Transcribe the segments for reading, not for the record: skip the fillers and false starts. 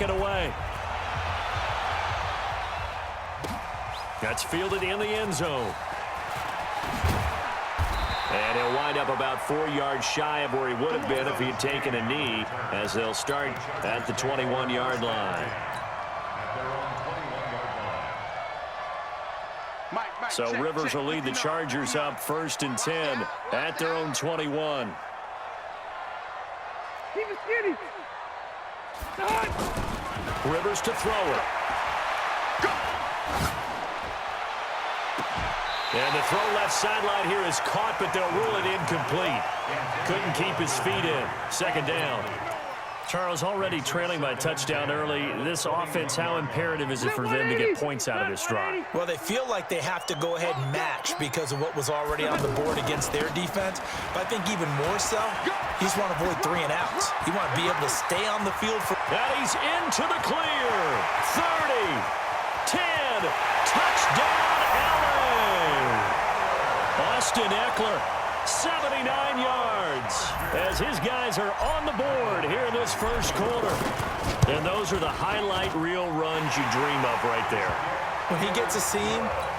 it away. That's fielded in the end zone. And he'll wind up about 4 yards shy of where he would have been if he had taken a knee, as they'll start at the 21-yard line. So Rivers will lead the Chargers up 1st and 10 at their own 21. Rivers to throw it. And the throw left sideline here is caught, but they'll rule it incomplete. Couldn't keep his feet in. 2nd down. Charles, already trailing by a touchdown early. This offense, how imperative is it for them to get points out of this drive? Well, they feel like they have to go ahead and match because of what was already on the board against their defense. But I think even more so, you just want to avoid 3 and outs. You want to be able to stay on the field for... And he's into the clear. 30, 10, touchdown, LA! Austin Eckler, 79 yards, as his guys are on the board here in this first quarter. And those are the highlight reel runs you dream of right there. When he gets a seam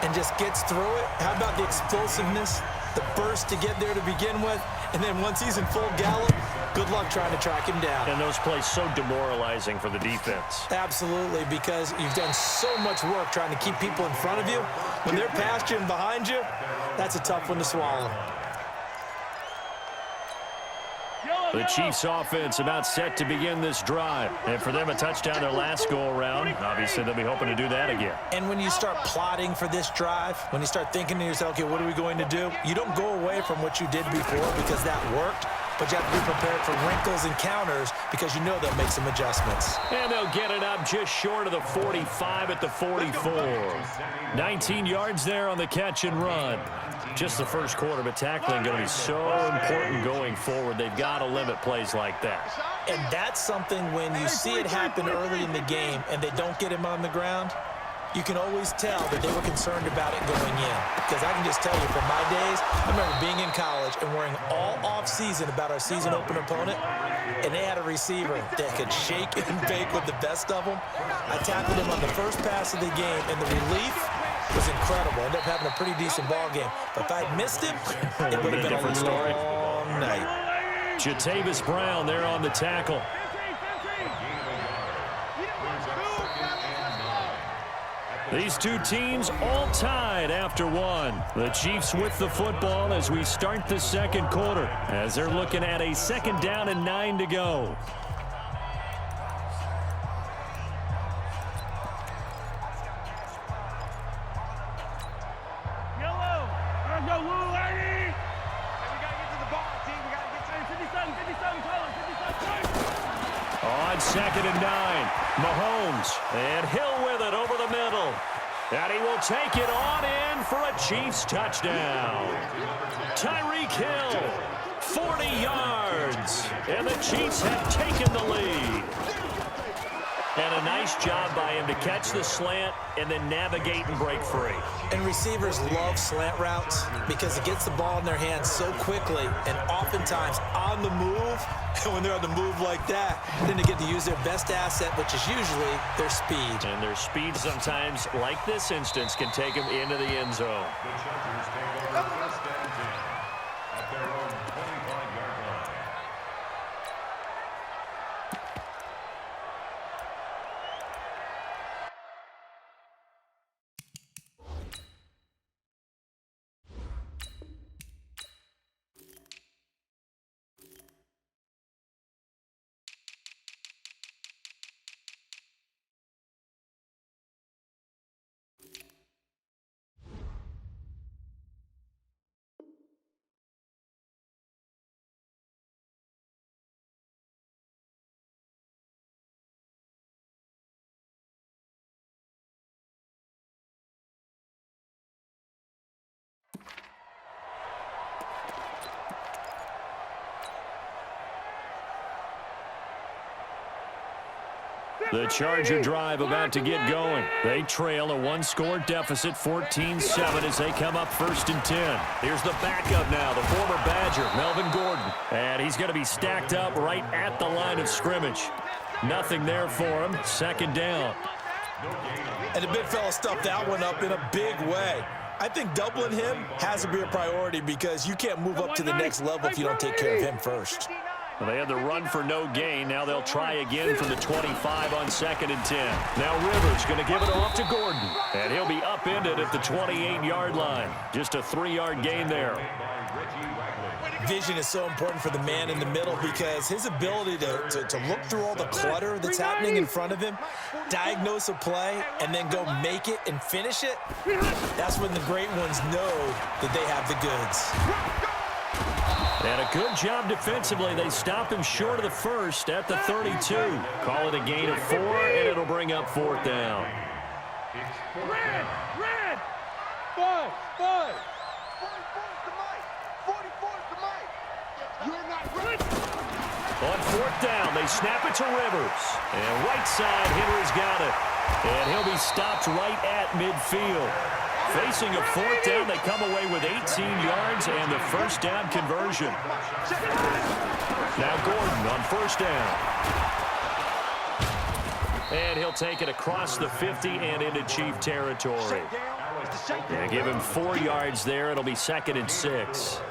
and just gets through it, how about the explosiveness, the burst to get there to begin with, and then once he's in full gallop, good luck trying to track him down. And those plays so demoralizing for the defense. Absolutely, because you've done so much work trying to keep people in front of you. When they're past you and behind you, that's a tough one to swallow. The Chiefs offense about set to begin this drive. And for them, a touchdown their last go-around. Obviously, they'll be hoping to do that again. And when you start plotting for this drive, when you start thinking to yourself, okay, what are we going to do? You don't go away from what you did before because that worked. But you have to be prepared for wrinkles and counters because you know they'll make some adjustments. And they'll get it up just short of the 45 at the 44. 19 yards there on the catch and run. Just the first quarter, but tackling going to be so important going forward. They've got to limit plays like that. And that's something when you see it happen early in the game and they don't get him on the ground, you can always tell that they were concerned about it going in. Because I can just tell you from my days, I remember being in college and worrying all off-season about our season opener opponent, and they had a receiver that could shake and bake with the best of them. I tackled him on the first pass of the game, and the relief was incredible. Ended up having a pretty decent ball game. But if I'd missed him, it would have been a long night. Jatavis Brown there on the tackle. These two teams all tied after one. The Chiefs with the football as we start the second quarter, as they're looking at a 2nd down and 9 to go. On 2nd and 9, Mahomes, and Hill with it over the middle. And he will take it on in for a Chiefs touchdown. Tyreek Hill, 40 yards, and the Chiefs have taken the lead. And a nice job by him to catch the slant and then navigate and break free. And receivers love slant routes because it gets the ball in their hands so quickly and oftentimes on the move. And when they're on the move like that, then they get to use their best asset, which is usually their speed. And their speed sometimes, like this instance, can take them into the end zone. The Charger drive about to get going. They trail a 1-score deficit, 14-7, as they come up 1st and 10. Here's the backup now, the former Badger, Melvin Gordon. And he's going to be stacked up right at the line of scrimmage. Nothing there for him. Second down. And the big fella stuffed that one up in a big way. I think doubling him has to be a priority because you can't move up to the next level if you don't take care of him first. Well, they had the run for no gain. Now they'll try again from the 25 on 2nd and 10. Now Rivers going to give it off to Gordon. And he'll be upended at the 28-yard line. Just a 3-yard gain there. Vision is so important for the man in the middle because his ability to look through all the clutter that's happening in front of him, diagnose a play, and then go make it and finish it, that's when the great ones know that they have the goods. And a good job defensively. They stop him short of the first at the 32. Call it a gain of 4, and it'll bring up 4th down. Red! 5! 44's the mic! You're not ready! On 4th down, they snap it to Rivers. And right side, Henry's got it. And he'll be stopped right at midfield. Facing a 4th down, they come away with 18 yards and the first down conversion. Now Gordon on 1st down. And he'll take it across the 50 and into Chief territory. And give him 4 yards there. It'll be 2nd and 6.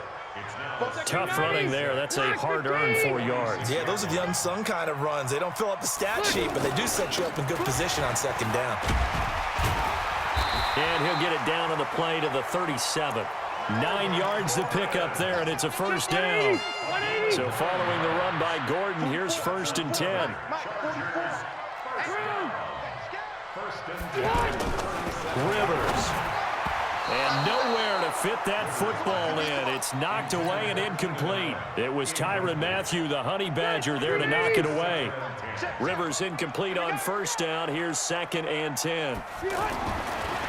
Tough running there. That's a hard-earned 4 yards. Yeah, those are the unsung kind of runs. They don't fill up the stat sheet, but they do set you up in good position on 2nd down. And he'll get it down on the play to the 37. 9 yards to pick up there, and it's a first down. So following the run by Gordon, here's 1st and 10. Rivers. And nowhere to fit that football in. It's knocked away and incomplete. It was Tyrann Mathieu, the Honey Badger, there to knock it away. Rivers incomplete on 1st down. Here's 2nd and 10.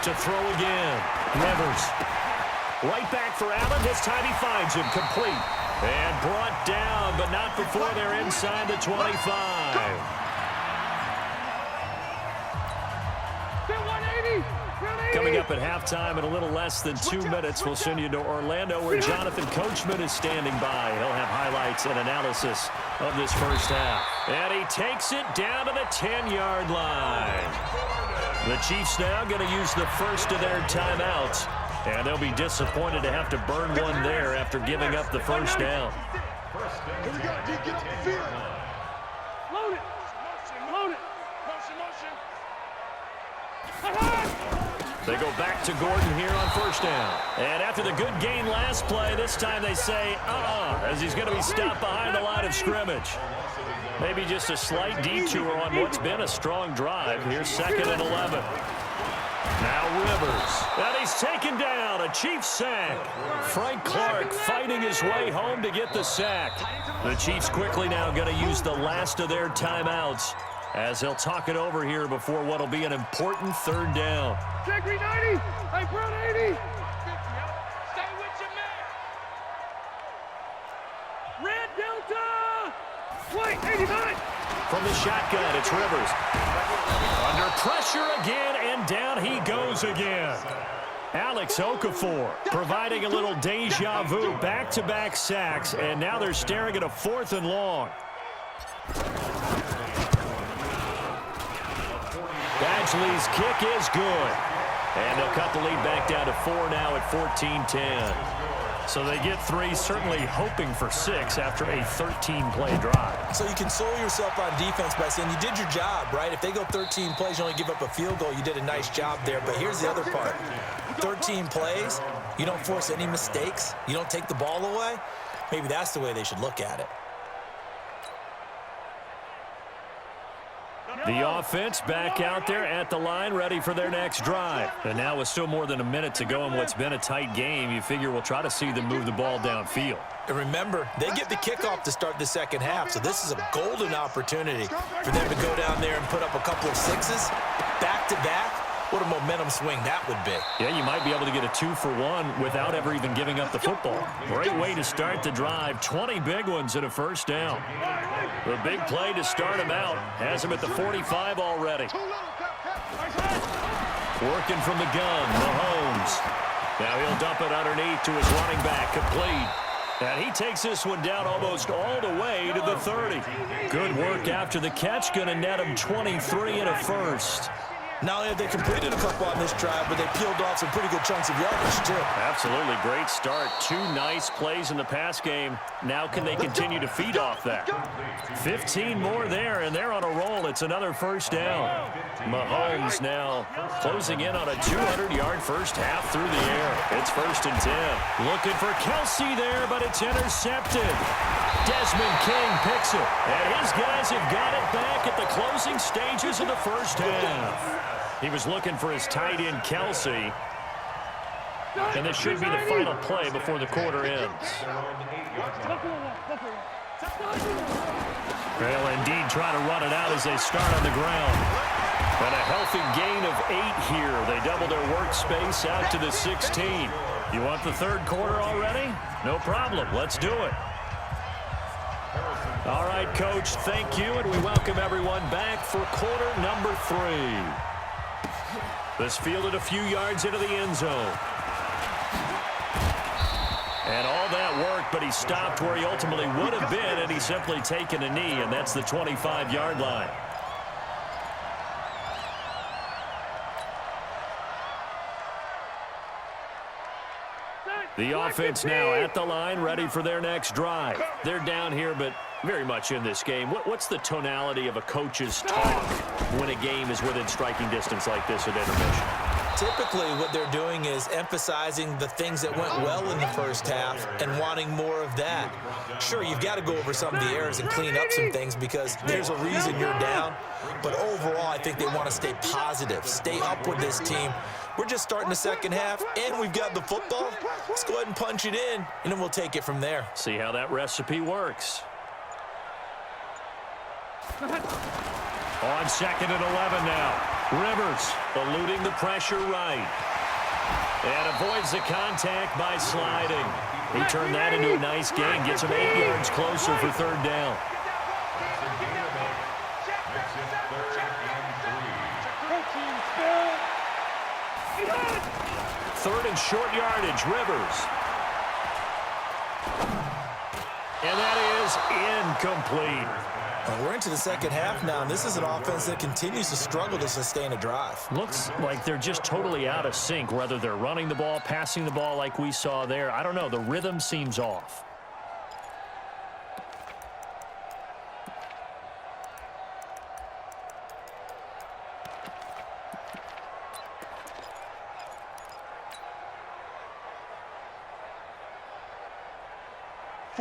To throw again. Rivers. Right back for Allen. This time he finds him. Complete. And brought down, but not before they're inside the 25. Coming up at halftime in a little less than 2 minutes, we'll send you to Orlando where Jonathan Coachman is standing by. He'll have highlights and analysis of this first half. And he takes it down to the 10-yard line. The Chiefs now going to use the first of their timeouts. And they'll be disappointed to have to burn one there after giving up the first down. Here we go, D, get up the field. Load it. Load it. Motion. They go back to Gordon here on 1st down. And after the good gain last play, this time they say, as he's going to be stopped behind the line of scrimmage. Maybe just a slight detour on what's been a strong drive. Here's 2nd and 11. Now Rivers. And he's taken down. A Chiefs sack. Frank Clark fighting his way home to get the sack. The Chiefs quickly now going to use the last of their timeouts as they'll talk it over here before what will be an important 3rd down. Check 90. Hey, Brown 80. Stay with your man. Red Delta. White 89. From the shotgun, it's Rivers. Under pressure again, and down he goes again. Alex Okafor providing a little deja vu, back-to-back sacks, and now they're staring at a 4th and long. Badgley's kick is good. And they'll cut the lead back down to 4 now at 14-10. So they get 3, certainly hoping for 6 after a 13-play drive. So you console yourself on defense by saying you did your job, right? If they go 13 plays, you only give up a field goal, you did a nice job there. But here's the other part. 13 plays, you don't force any mistakes, you don't take the ball away. Maybe that's the way they should look at it. The offense back out there at the line, ready for their next drive. And now with still more than a minute to go in what's been a tight game, you figure we'll try to see them move the ball downfield. And remember, they get the kickoff to start the 2nd half, so this is a golden opportunity for them to go down there and put up a couple of 6s back-to-back. What a momentum swing that would be. Yeah, you might be able to get a 2-for-1 without ever even giving up the football. Great way to start the drive. 20 big ones and a 1st down. The big play to start him out. Has him at the 45 already. Working from the gun, Mahomes. Now he'll dump it underneath to his running back, complete. And he takes this one down almost all the way to the 30. Good work after the catch. Going to net him 23 and a first. Not only have they completed a couple on this drive, but they peeled off some pretty good chunks of yardage, too. Absolutely great start. 2 nice plays in the pass game. Now can they continue to feed off that? 15 more there, and they're on a roll. It's another first down. Mahomes now closing in on a 200-yard first half through the air. It's 1st and 10. Looking for Kelsey there, but it's intercepted. Desmond King picks it, and his guys have got it back at the closing stages of the first half. He was looking for his tight end, Kelsey. And this should be the final play before the quarter ends. They'll indeed try to run it out as they start on the ground. And a healthy gain of 8 here. They double their workspace out to the 16. You want the third quarter already? No problem. Let's do it. All right, Coach, thank you, and we welcome everyone back for quarter number 3. This fielded a few yards into the end zone. And all that worked, but he stopped where he ultimately would have been, and he's simply taken a knee, and that's the 25-yard line. The offense now at the line, ready for their next drive. They're down here, but very much in this game. What's the tonality of a coach's talk when a game is within striking distance like this at intermission? Typically, what they're doing is emphasizing the things that went well in the first half and wanting more of that. Sure, you've got to go over some of the errors and clean up some things because there's a reason you're down. But overall, I think they want to stay positive, stay up with this team. We're just starting the second half, and we've got the football. Let's go ahead and punch it in, and then we'll take it from there. See how that recipe works. On 2nd and 11 now. Rivers eluding the pressure right. And avoids the contact by sliding. He turned that into a nice gain. Gets him 8 yards closer for 3rd down. Third and short yardage, Rivers. And that is incomplete. And we're into the second half now, and this is an offense that continues to struggle to sustain a drive. Looks like they're just totally out of sync, whether they're running the ball, passing the ball like we saw there. I don't know. The rhythm seems off.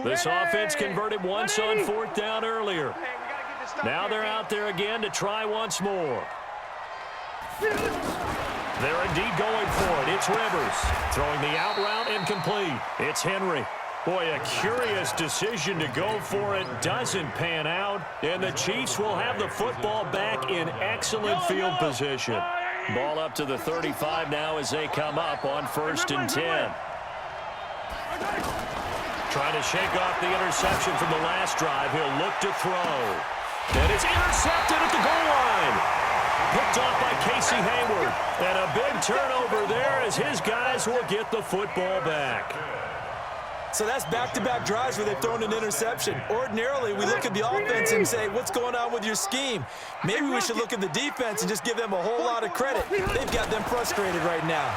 This offense converted once on 4th down earlier. Now they're out there again to try once more. They're indeed going for it. It's Rivers throwing the out route incomplete. It's Henry. Boy, a curious decision to go for it. Doesn't pan out. And the Chiefs will have the football back in excellent field position. Ball up to the 35 now as they come up on 1st and 10. Trying to shake off the interception from the last drive. He'll look to throw. And it's intercepted at the goal line. Picked off by Casey Hayward. And a big turnover there as his guys will get the football back. So that's back-to-back drives where they've thrown an interception. Ordinarily, we look at the offense and say, what's going on with your scheme? Maybe we should look at the defense and just give them a whole lot of credit. They've got them frustrated right now.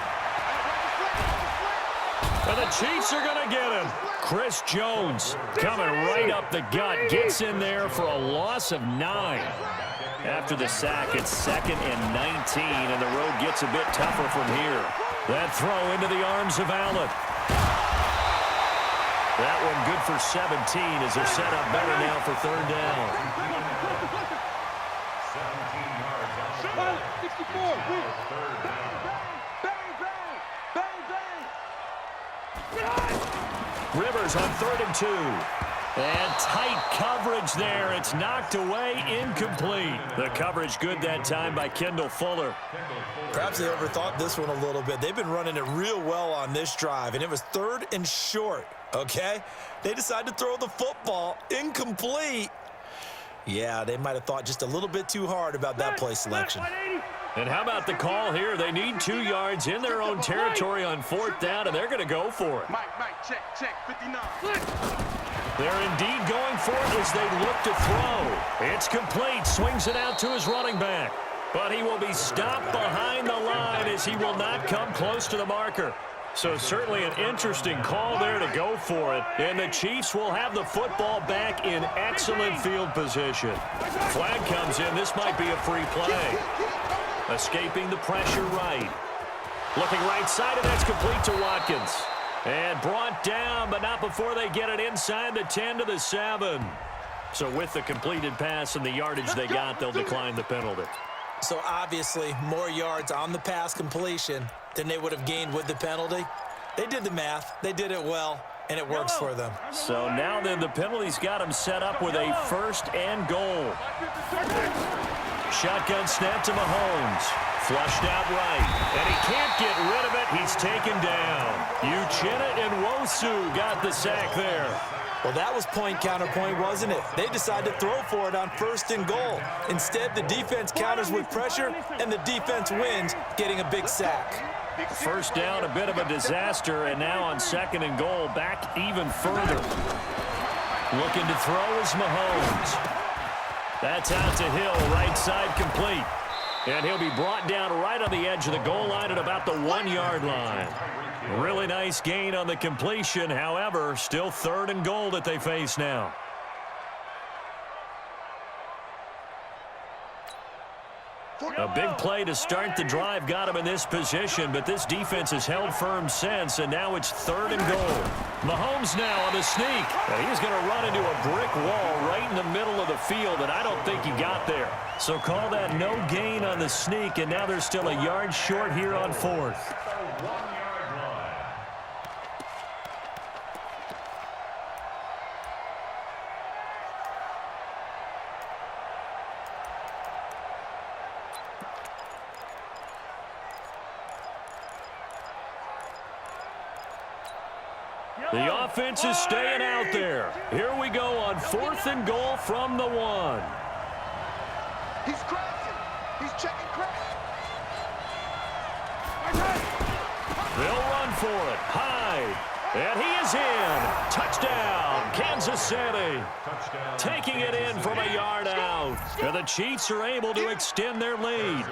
And the Chiefs are going to get him. Chris Jones coming right up the gut. Gets in there for a loss of 9. After the sack, it's 2nd and 19, and the road gets a bit tougher from here. That throw into the arms of Allen. That one good for 17 as they're set up better now for 3rd down. 64. Rivers on 3rd and 2. And tight coverage there. It's knocked away, incomplete. The coverage good that time by Kendall Fuller. Perhaps they overthought this one a little bit. They've been running it real well on this drive, and it was 3rd and short, okay? They decided to throw the football incomplete. Yeah, they might have thought just a little bit too hard about that play selection. And how about the call here? They need 2 yards in their own territory on 4th down, and they're going to go for it. Mike, check, 59. They're indeed going for it as they look to throw. It's complete. Swings it out to his running back. But he will be stopped behind the line as he will not come close to the marker. So certainly an interesting call there to go for it. And the Chiefs will have the football back in excellent field position. Flag comes in. This might be a free play. Escaping the pressure right. Looking right side, and that's complete to Watkins. And brought down, but not before they get it inside the 10 to the 7. So with the completed pass and the yardage they got, they'll decline the penalty. So obviously more yards on the pass completion than they would have gained with the penalty. They did the math. They did it well, and it works for them. So now then the penalty's got them set up with a 1st and goal. Shotgun snap to Mahomes. Flushed out right. And he can't get rid of it. He's taken down. Uchenna and Nwosu got the sack there. Well, that was point counterpoint, wasn't it? They decided to throw for it on 1st and goal. Instead, the defense counters with pressure, and the defense wins, getting a big sack. 1st down, a bit of a disaster, and now on 2nd and goal, back even further. Looking to throw is Mahomes. That's out to Hill, right side complete. And he'll be brought down right on the edge of the goal line at about the 1-yard line. Really nice gain on the completion. However, still 3rd and goal that they face now. A big play to start the drive got him in this position, but this defense has held firm since, and now it's 3rd and goal. Mahomes now on the sneak. And he's going to run into a brick wall right in the middle of the field, and I don't think he got there. So call that no gain on the sneak, and now they're still a yard short here on 4th. The offense is staying out there. Here we go on 4th and goal from the 1. He's crashing. He's checking crash. They'll run for it. Hyde. And he is in. Touchdown, Kansas City. Taking it in from a yard out. And the Chiefs are able to extend their lead.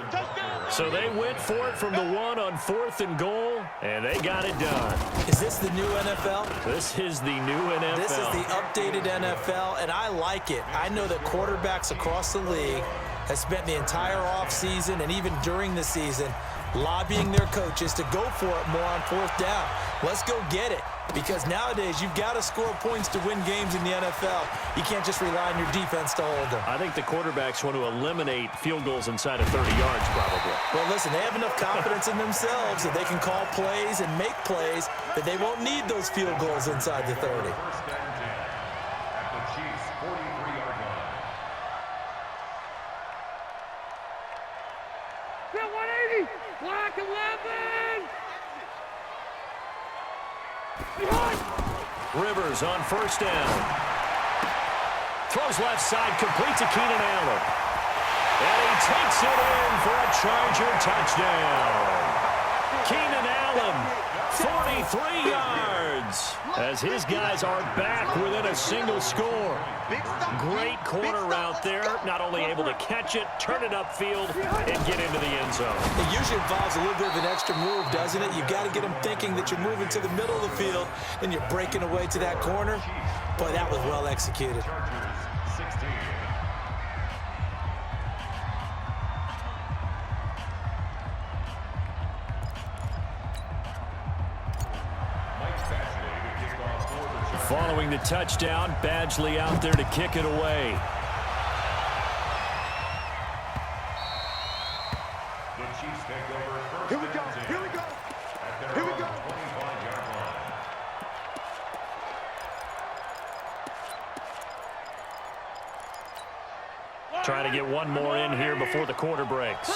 So they went for it from the 1 on 4th and goal, and they got it done. Is this the new NFL? This is the new NFL. This is the updated NFL, and I like it. I know that quarterbacks across the league have spent the entire offseason and even during the season lobbying their coaches to go for it more on 4th down. Let's go get it. Because nowadays, you've got to score points to win games in the NFL. You can't just rely on your defense to hold them. I think the quarterbacks want to eliminate field goals inside of 30 yards, probably. Well, listen, they have enough confidence in themselves that they can call plays and make plays that they won't need those field goals inside the 30. Black 11! Rivers on 1st down. Throws left side, complete to Keenan Allen. And he takes it in for a Charger touchdown. Keenan Allen, 43 yards, as his guys are back within a single score. Great corner route there, not only able to catch it, turn it upfield, and get into the end zone. It usually involves a little bit of an extra move, doesn't it? You've got to get them thinking that you're moving to the middle of the field and you're breaking away to that corner. Boy, that was well executed. Following the touchdown, Badgley out there to kick it away. The Chiefs take over first. Here we go. Here we go. Here we go. Trying to get one more in here before the quarter breaks.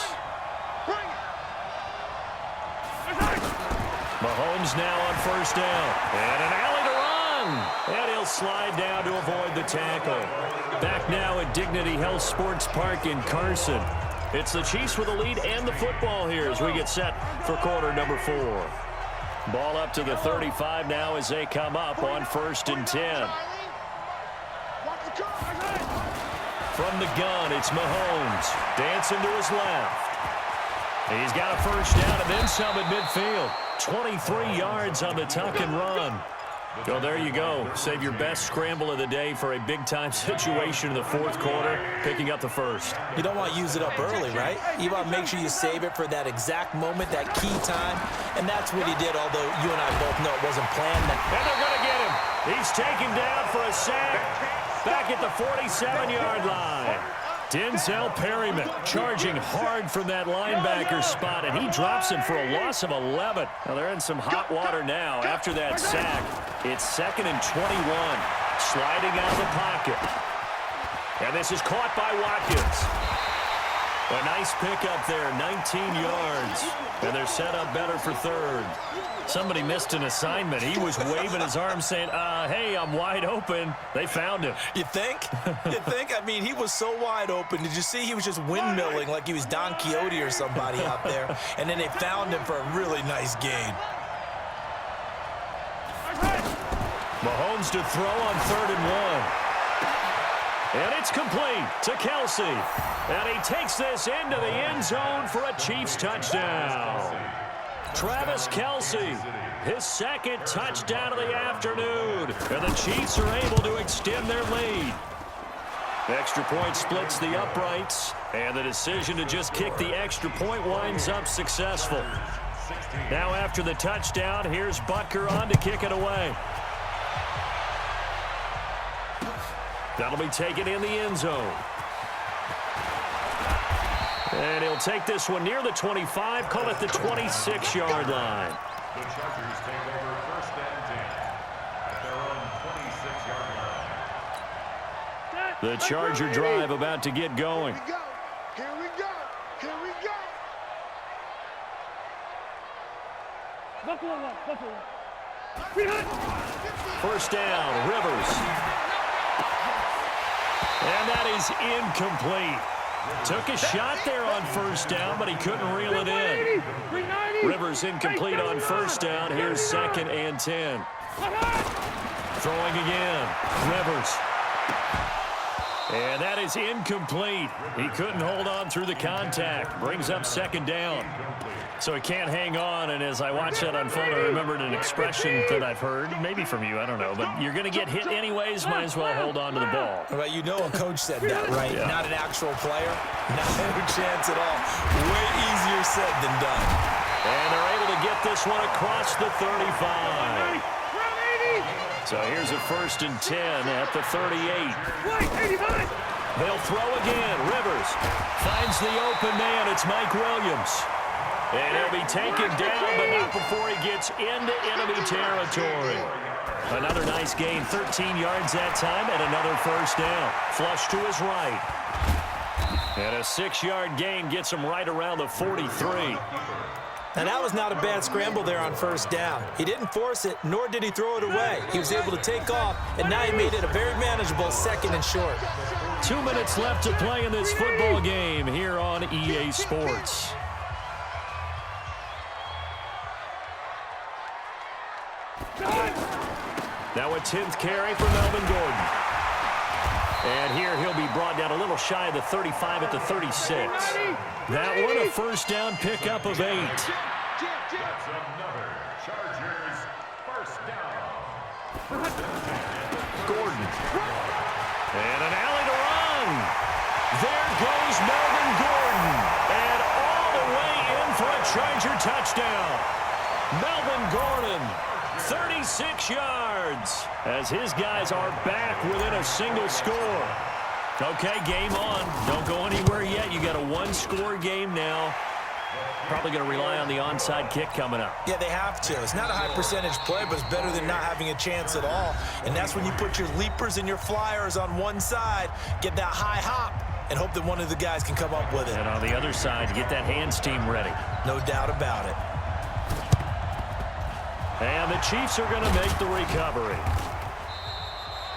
Mahomes now on 1st down. And an alley to run. again. And he'll slide down to avoid the tackle. Back now at Dignity Health Sports Park in Carson. It's the Chiefs with the lead and the football here as we get set for quarter number 4. Ball up to the 35 now as they come up on 1st and 10. From the gun, it's Mahomes. Dancing to his left. He's got a first down and then some at midfield. 23 yards on the tuck and run. Well, there you go. Save your best scramble of the day for a big-time situation in the 4th quarter, picking up the first. You don't want to use it up early, right? You want to make sure you save it for that exact moment, that key time. And that's what he did, although you and I both know it wasn't planned. And they're going to get him. He's taken down for a sack back at the 47-yard line. Denzel Perryman charging hard from that linebacker spot, and he drops him for a loss of 11. Now they're in some hot water now after that sack. It's 2nd and 21. Sliding out of the pocket. And this is caught by Watkins. A nice pickup there, 19 yards. And they're set up better for 3rd. Somebody missed an assignment. He was waving his arms saying, hey, I'm wide open. They found him. You think? You think? I mean, he was so wide open. Did you see he was just windmilling like he was Don Quixote or somebody out there? And then they found him for a really nice gain. Mahomes to throw on 3rd and 1. And it's complete to Kelsey. And he takes this into the end zone for a Chiefs touchdown. Travis Kelsey, his 2nd touchdown of the afternoon. And the Chiefs are able to extend their lead. Extra point splits the uprights. And the decision to just kick the extra point winds up successful. Now after the touchdown, here's Butker on to kick it away. That'll be taken in the end zone. And he'll take this one near the 25, call it the 26-yard line. The Chargers take over 1st and 10 at their own 26-yard line. The Charger drive about to get going. Here we go. Here we go. Buffalo one. Buffalo one. First down, Rivers. And that is incomplete. Took a shot there on 1st down, but he couldn't reel it in. Rivers incomplete on 1st down. Here's 2nd and 10. Throwing again. Rivers. And that is incomplete. He couldn't hold on through the contact. Brings up 2nd down. So he can't hang on, and as I watched that unfold, I remembered an expression that I've heard, maybe from you, I don't know, but you're going to get hit anyways, might as well hold on to the ball. Well, you know a coach said that, right? Yeah. Not an actual player. No chance at all. Way easier said than done. And they're able to get this one across the 35. So here's a 1st and 10 at the 38. They'll throw again. Rivers finds the open man. It's Mike Williams. And he'll be taken down, but not before he gets into enemy territory. Another nice gain, 13 yards that time, and another 1st down. Flush to his right. And a 6-yard gain gets him right around the 43. And that was not a bad scramble there on 1st down. He didn't force it, nor did he throw it away. He was able to take off, and now he made it a very manageable 2nd and short. 2 minutes left to play in this football game here on EA Sports. Now a 10th carry for Melvin Gordon. And here he'll be brought down a little shy of the 35 at the 36. That one a 1st down pickup of 8. That's another Chargers 1st down. Gordon. And an alley to run. There goes Melvin Gordon. And all the way in for a Charger touchdown. Melvin Gordon, 36 yards, as his guys are back within a single score. Okay, game on. Don't go anywhere yet. You got a 1-score game now. Probably going to rely on the onside kick coming up. Yeah, they have to. It's not a high percentage play, but it's better than not having a chance at all. And that's when you put your leapers and your flyers on one side, get that high hop, and hope that one of the guys can come up with it. And on the other side, get that hands team ready. No doubt about it. And the Chiefs are going to make the recovery.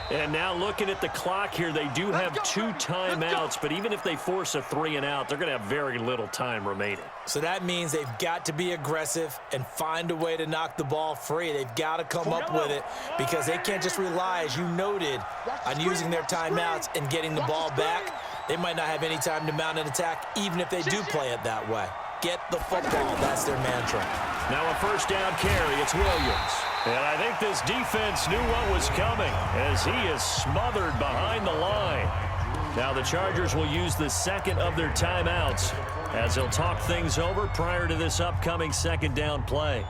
And now looking at the clock here, they do have 2 timeouts, but even if they force a 3-and-out, they're going to have very little time remaining. So that means they've got to be aggressive and find a way to knock the ball free. They've got to come up with it because they can't just rely, as you noted, on using their timeouts and getting the ball back. They might not have any time to mount an attack, even if they do play it that way. Get the football. That's their mantra. Now a first down carry. It's Williams. And I think this defense knew what was coming as he is smothered behind the line. Now the Chargers will use the second of their timeouts as they'll talk things over prior to this upcoming second down play.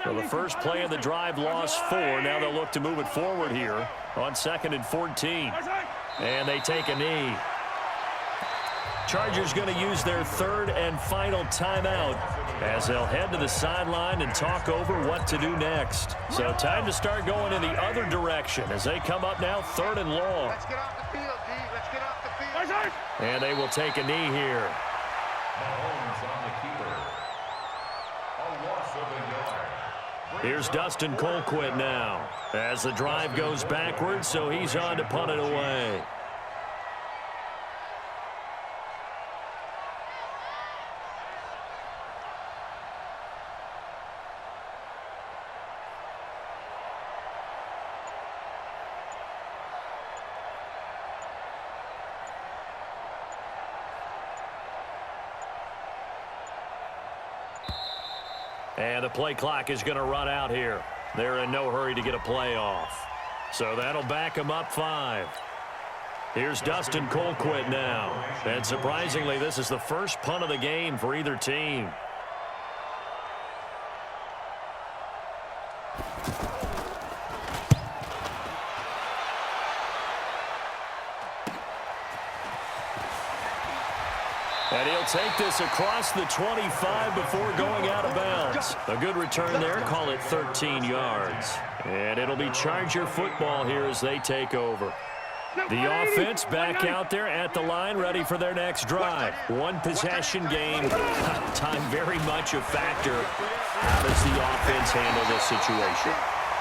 So the first play of the drive lost 4. Now they'll look to move it forward here on 2nd and 14. And they take a knee. Chargers going to use their third and final timeout as they'll head to the sideline and talk over what to do next. So time to start going in the other direction as they come up now 3rd and long. Let's get off the field, D. Let's get off the field. And they will take a knee here. Mahomes on the keeper. A loss of a yard. Here's Dustin Colquitt now as the drive goes backwards, so he's on to punt it away. And the play clock is going to run out here. They're in no hurry to get a play off. So that'll back them up 5. Here's Dustin Colquitt now. And surprisingly, this is the first punt of the game for either team. And he'll take this across the 25 before going out of bounds. A good return there. Call it 13 yards. And it'll be Charger football here as they take over. The offense back out there at the line, ready for their next drive. One possession game. Time very much a factor. How does the offense handle this situation?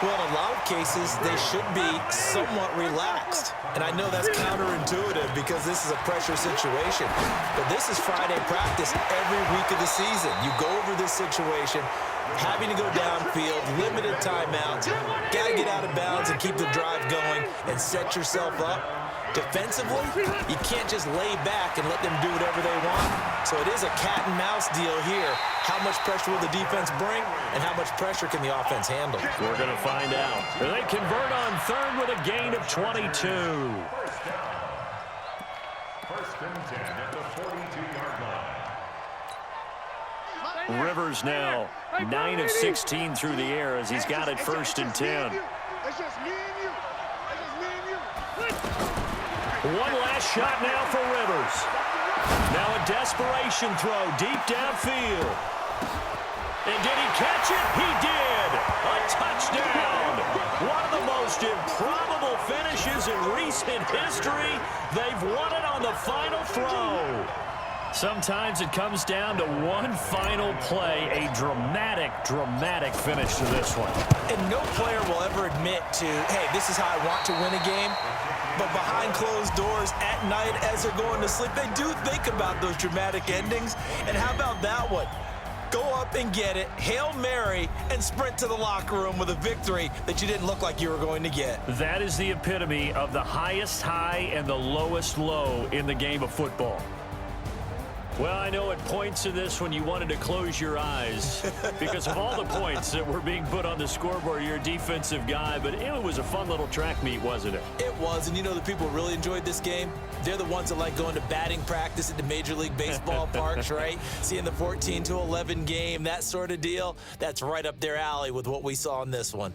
Well, in a lot of cases, they should be somewhat relaxed. And I know that's counterintuitive because this is a pressure situation. But this is Friday practice every week of the season. You go over this situation, having to go downfield, limited timeouts, got to get out of bounds and keep the drive going and set yourself up. Defensively, you can't just lay back and let them do whatever they want. So it is a cat and mouse deal here. How much pressure will the defense bring, and how much pressure can the offense handle? We're going to find out. They convert on 3rd with a gain of 22. First and 10 at the 42-yard line. Rivers now 9 of 16 through the air as he's got it 1st and 10. It's just me and you. It's just me and you. One last shot now for Rivers. Now a desperation throw deep downfield. And did he catch it? He did. A touchdown. One of the most improbable finishes in recent history. They've won it on the final throw. Sometimes it comes down to one final play, a dramatic finish to this one. And no player will ever admit to, hey, this is how I want to win a game. But behind closed doors at night as they're going to sleep, they do think about those dramatic endings. And how about that one? Go up and get it, Hail Mary, and sprint to the locker room with a victory that you didn't look like you were going to get. That is the epitome of the highest high and the lowest low in the game of football. Well, I know at points in this when you wanted to close your eyes because of all the points that were being put on the scoreboard. You're a defensive guy, but it was a fun little track meet, wasn't it? It was, and you know the people who really enjoyed this game? They're the ones that like going to batting practice at the Major League Baseball parks, right? Seeing the 14-11 game, that sort of deal. That's right up their alley with what we saw in this one.